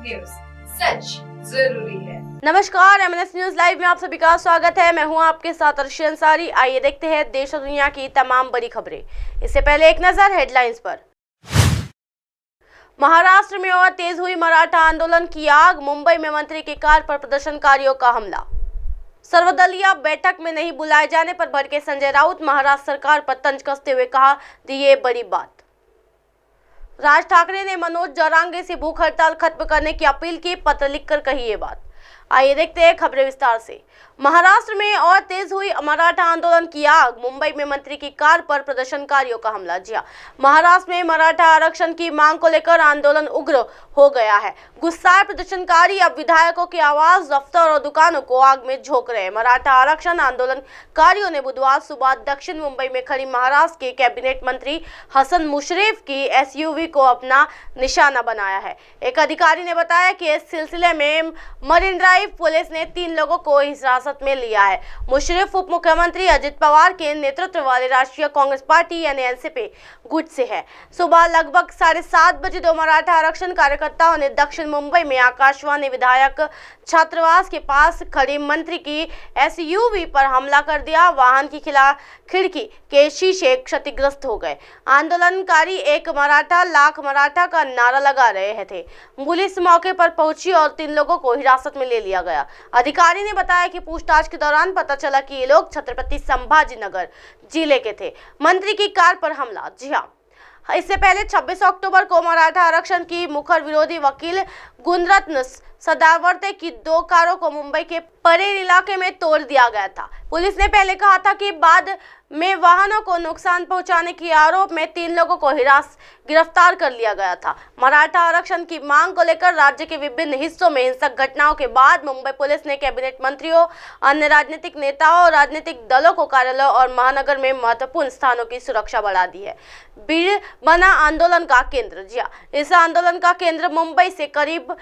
News, सच जरूरी है। नमस्कार, एमएनएस न्यूज लाइव में आप सभी का स्वागत है। मैं हूं आपके साथ अर्शी अंसारी। आइए देखते हैं देश और दुनिया की तमाम बड़ी खबरें। इससे पहले एक नजर हेडलाइंस पर। महाराष्ट्र में और तेज हुई मराठा आंदोलन की आग, मुंबई में मंत्री की कार पर प्रदर्शनकारियों का हमला। सर्वदलीय बैठक में नहीं बुलाए जाने पर भड़के संजय राउत, महाराष्ट्र सरकार पर तंज कसते हुए कहा दी ये बड़ी बात। राज ठाकरे ने मनोज जरांगे से भूख हड़ताल खत्म करने की अपील की, पत्र लिखकर कही ये बात। आइए देखते हैं खबरें विस्तार से। महाराष्ट्र में और तेज हुई मराठा आंदोलन की आग, मुंबई में मंत्री की कार पर प्रदर्शनकारियों का हमला। जी हां, महाराष्ट्र में मराठा आरक्षण की मांग को लेकर आंदोलन उग्र हो गया है। गुस्साए प्रदर्शनकारी अब विधायकों की आवाज, दफ्तर और दुकानों को आग में झोंक रहे हैं। मराठा आरक्षण आंदोलनकारियों ने बुधवार सुबह दक्षिण मुंबई में खड़ी महाराष्ट्र के कैबिनेट मंत्री हसन मुशर्रफ की एसयूवी को अपना निशाना बनाया है। एक अधिकारी ने बताया कि इस सिलसिले में मरीन ड्राइव पुलिस ने 3 लोगों को हिरासत में लिया है। मुशर्रफ उप मुख्यमंत्री अजित पवार के नेतृत्व वाले राष्ट्रीय कांग्रेस पार्टी यानी एनसीपी गुट से है। सुबह लगभग 7:30 बजे 2 मराठा आरक्षण कार्यकर्ताओं ने दक्षिण मुंबई में आकाशवाणी विधायक छात्रावास के पास खड़ी मंत्री की एसयूवी पर हमला कर दिया। वाहन की खिड़की के शीशे क्षतिग्रस्त हो गए। आंदोलनकारी एक मराठा लाख मराठा का नारा लगा रहे थे। पुलिस मौके पर पहुंची और 3 लोगों को हिरासत में ले लिया गया। अधिकारी ने बताया कि पूछताछ के दौरान पता चला कि ये लोग छत्रपति संभाजी नगर जिले के थे। मंत्री की कार पर हमला। जी हाँ, इससे पहले 26 अक्टूबर को मराठा आरक्षण की मुखर विरोधी वकील गुणरत्न सदावर्ते की 2 कारों को मुंबई के परेर इलाके में तोड़ दिया गया था। पुलिस ने पहले कहा था कि बाद में वाहनों को नुकसान पहुंचाने के आरोप में 3 लोगों को गिरफ्तार कर लिया गया था। मराठा आरक्षण की मांग को लेकर राज्य के विभिन्न हिस्सों में हिंसक घटनाओं के बाद मुंबई पुलिस ने कैबिनेट मंत्रियों, अन्य राजनीतिक नेताओं और राजनीतिक दलों को कार्यालयों और महानगर में महत्वपूर्ण स्थानों की सुरक्षा बढ़ा दी है। भीड़ बना आंदोलन का केंद्र। जी हाँ, इस आंदोलन का केंद्र मुंबई से करीब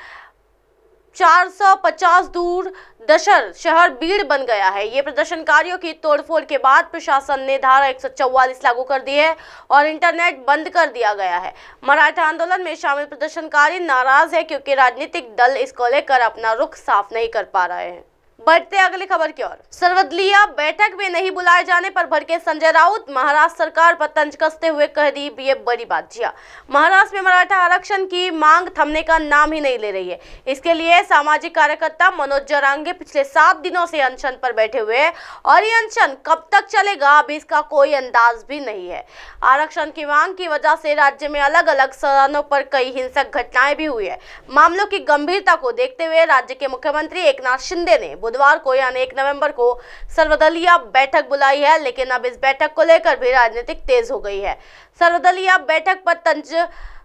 450 दूर दशर शहर बीड़ बन गया है। ये प्रदर्शनकारियों की तोड़फोड़ के बाद प्रशासन ने धारा 144 लागू कर दी है और इंटरनेट बंद कर दिया गया है। मराठा आंदोलन में शामिल प्रदर्शनकारी नाराज है क्योंकि राजनीतिक दल इसको लेकर अपना रुख साफ नहीं कर पा रहे हैं। बढ़ते अगली खबर की ओर। सर्वदलीय बैठक में नहीं बुलाए जाने पर भड़के संजय राउत, महाराष्ट्र सरकार पर तंज कसते हुए कह दी ये बड़ी बात। जी, महाराष्ट्र में मराठा आरक्षण की मांग थमने का नाम ही नहीं ले रही है। इसके लिए सामाजिक कार्यकर्ता मनोज जरांगे पिछले 7 दिनों से अनशन पर बैठे हुए हैं और ये अनशन कब तक चलेगा अभी इसका कोई अंदाज भी नहीं है। आरक्षण की मांग की वजह से राज्य में अलग अलग स्थानों पर कई हिंसक घटनाएं भी हुई है। मामलों की गंभीरता को देखते हुए राज्य के मुख्यमंत्री एकनाथ शिंदे ने बुधवार को यानी 1 नवंबर को सर्वदलीय बैठक बुलाई है, लेकिन अब इस बैठक को लेकर भी राजनीतिक तेज हो गई है। सर्वदलीय बैठक पर तंज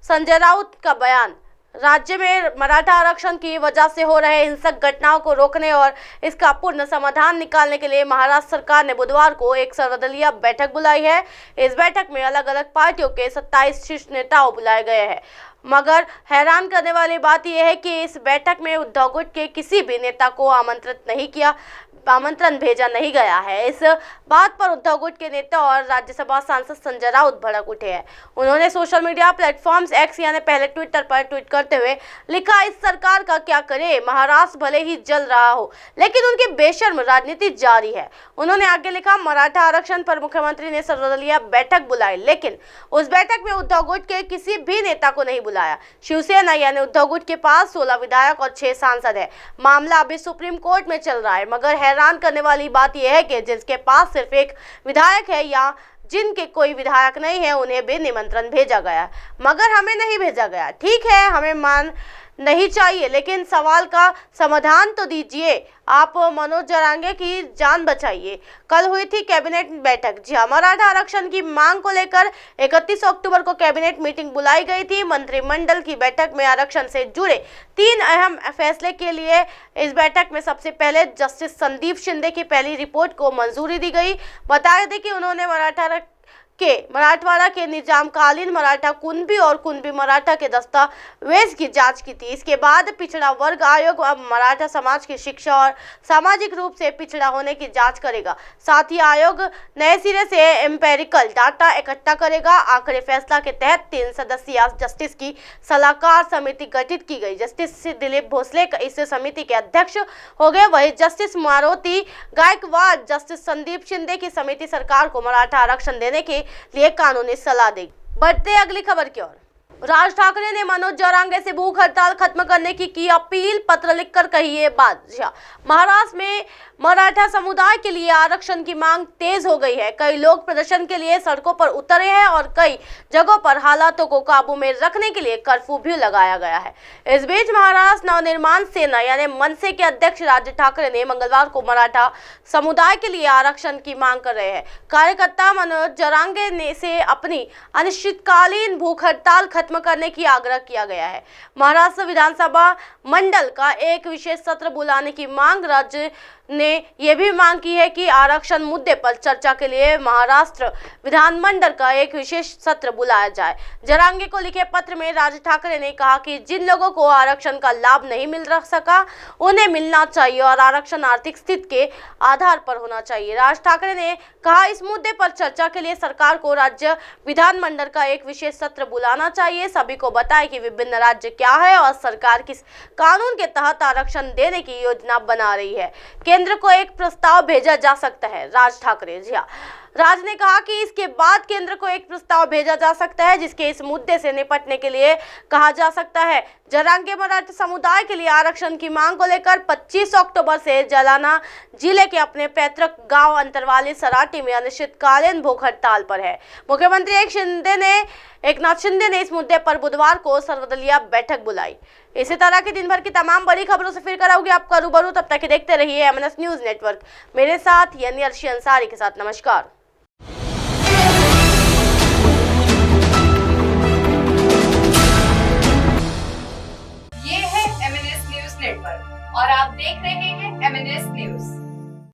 संजय राउत का बयान। राज्य में मराठा आरक्षण की वजह से हो रहे हिंसक घटनाओं को रोकने और इसका पूर्ण समाधान निकालने के लिए महाराष्ट्र सरकार ने बुधवार को एक सर्वदलीय बैठक बुलाई है। इस बैठक में अलग अलग पार्टियों के 27 शीर्ष नेताओं बुलाए गए हैं। मगर हैरान करने वाली बात यह है कि इस बैठक में उद्धव गुट के किसी भी नेता को आमंत्रण भेजा नहीं गया है। इस बात पर उद्धव गुट के नेता और राज्यसभा सांसद संजय राउत भड़क उठे हैं। उन्होंने सोशल मीडिया प्लेटफॉर्म्स एक्स यानी पहले ट्विटर पर ट्वीट करते हुए लिखा, इस सरकार का क्या करे, महाराष्ट्र भले ही जल रहा हो लेकिन उनकी बेशर्म राजनीति जारी है। उन्होंने आगे लिखा, मराठा आरक्षण पर मुख्यमंत्री ने सर्वदलीय बैठक बुलाई लेकिन उस बैठक में उद्धव गुट के किसी भी नेता को नहीं बुलाया। शिवसेना यानी उद्धव गुट के पास 16 विधायक और 6 सांसद है। मामला अभी सुप्रीम कोर्ट में चल रहा है। मगर हैरान करने वाली बात यह है कि जिसके पास सिर्फ एक विधायक है या जिनके कोई विधायक नहीं है उन्हें भी निमंत्रण भेजा गया, मगर हमें नहीं भेजा गया। ठीक है, हमें मान नहीं चाहिए लेकिन सवाल का समाधान तो दीजिए। आप मनोज जरांगे की जान बचाइए। कल हुई थी कैबिनेट बैठक। जी, मराठा आरक्षण की मांग को लेकर 31 अक्टूबर को कैबिनेट मीटिंग बुलाई गई थी। मंत्रिमंडल की बैठक में आरक्षण से जुड़े 3 अहम फैसले के लिए इस बैठक में सबसे पहले जस्टिस संदीप शिंदे की पहली रिपोर्ट को मंजूरी दी गई। बताया दें कि उन्होंने मराठा के मराठवाड़ा के निजामकालीन मराठा कुणबी और कुणबी मराठा के दस्तावेज की जांच की थी। इसके बाद पिछड़ा वर्ग आयोग अब मराठा समाज की शिक्षा और सामाजिक रूप से पिछड़ा होने की जांच करेगा। साथ ही आयोग नए सिरे से एम्पेरिकल डाटा इकट्ठा करेगा। आखिरी फैसला के तहत 3 सदस्यीय जस्टिस की सलाहकार समिति गठित की गई। जस्टिस दिलीप भोसले इस समिति के अध्यक्ष हो गए। वही जस्टिस मारुति गायकवाड़, जस्टिस संदीप शिंदे की समिति सरकार को मराठा आरक्षण देने के लिए कानूनी सलाह देगी। बढ़ते अगली खबर की ओर। राज ठाकरे ने मनोज जरांगे से भूख हड़ताल खत्म करने की अपील, पत्र लिखकर कही ये बात। महाराष्ट्र में मराठा समुदाय के लिए आरक्षण की मांग तेज हो गई है। कई लोग प्रदर्शन के लिए सड़कों पर उतरे हैं और कई जगहों पर हालातों को काबू में रखने के लिए कर्फ्यू भी लगाया गया है। इस बीच महाराष्ट्र नवनिर्माण सेना यानी मनसे के अध्यक्ष राज ठाकरे ने मंगलवार को मराठा समुदाय के लिए आरक्षण की मांग कर रहे हैं। कार्यकर्ता मनोज जरांगे ने से अपनी अनिश्चितकालीन भूख हड़ताल खत्म करने की आग्रह किया गया है। महाराष्ट्र विधानसभा मंडल का एक विशेष सत्र बुलाने की मांग। राज्य ने यह भी मांग की है कि आरक्षण मुद्दे पर चर्चा के लिए महाराष्ट्र विधानमंडल का एक विशेष सत्र बुलाया जाए। जरांगे को लिखे पत्र में राज ठाकरे ने कहा कि जिन लोगों को आरक्षण का लाभ नहीं मिल सका उन्हें मिलना चाहिए और आरक्षण आर्थिक स्थिति के आधार पर होना चाहिए। राज ठाकरे ने कहा इस मुद्दे पर चर्चा के लिए सरकार को राज्य विधानमंडल का एक विशेष सत्र बुलाना चाहिए। सभी को बताएं कि विभिन्न राज्य क्या है और सरकार किस कानून के तहत आरक्षण देने की योजना बना रही है। केंद्र को एक प्रस्ताव भेजा जा सकता है। राज ठाकरे राज ने कहा कि इसके बाद केंद्र को एक प्रस्ताव भेजा जा सकता है जिसके इस मुद्दे से निपटने के लिए कहा जा सकता है। जरांगे मराठा समुदाय के लिए आरक्षण की मांग को लेकर 25 अक्टूबर से जालना जिले के अपने पैतृक गांव अंतरवाली सराटी में अनिश्चितकालीन भूख हड़ताल पर है। मुख्यमंत्री एकनाथ शिंदे ने इस मुद्दे पर बुधवार को सर्वदलीय बैठक बुलाई। इसी तरह की दिन भर की तमाम बड़ी खबरों से फिर कराऊंगी आपका रूबरू। तब तक देखते रहिए MNS न्यूज नेटवर्क। मेरे साथ यानी अर्शी अंसारी के साथ नमस्कार। ये है MNS न्यूज नेटवर्क और आप देख रहे हैं MNS न्यूज।